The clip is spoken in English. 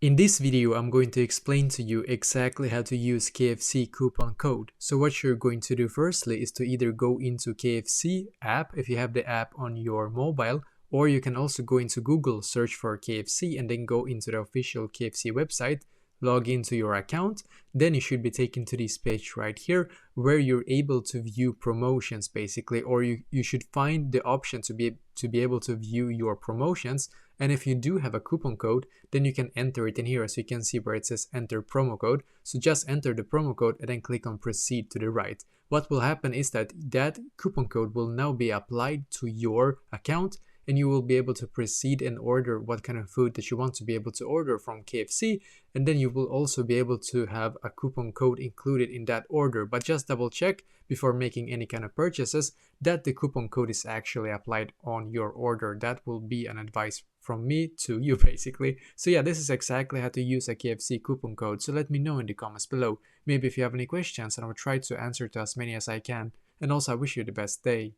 In this video, I'm going to explain to you exactly how to use KFC coupon code. So what you're going to do firstly is to either go into KFC app if you have the app on your mobile, or you can also go into Google, search for KFC, and then go into the official KFC website, log into your account. Then you should be taken to this page right here where you're able to view promotions basically, or you should find the option to be able to view your promotions. And if you do have a coupon code, then you can enter it in here. So you can see where it says enter promo code. So just enter the promo code and then click on proceed to the right. What will happen is that coupon code will now be applied to your account, and you will be able to proceed and order what kind of food that you want to be able to order from KFC. And then you will also be able to have a coupon code included in that order. But just double check before making any kind of purchases that the coupon code is actually applied on your order. That will be an advice from me to you basically. So yeah, this is exactly how to use a KFC coupon code. So let me know in the comments below. Maybe if you have any questions, and I will try to answer to as many as I can. And also I wish you the best day.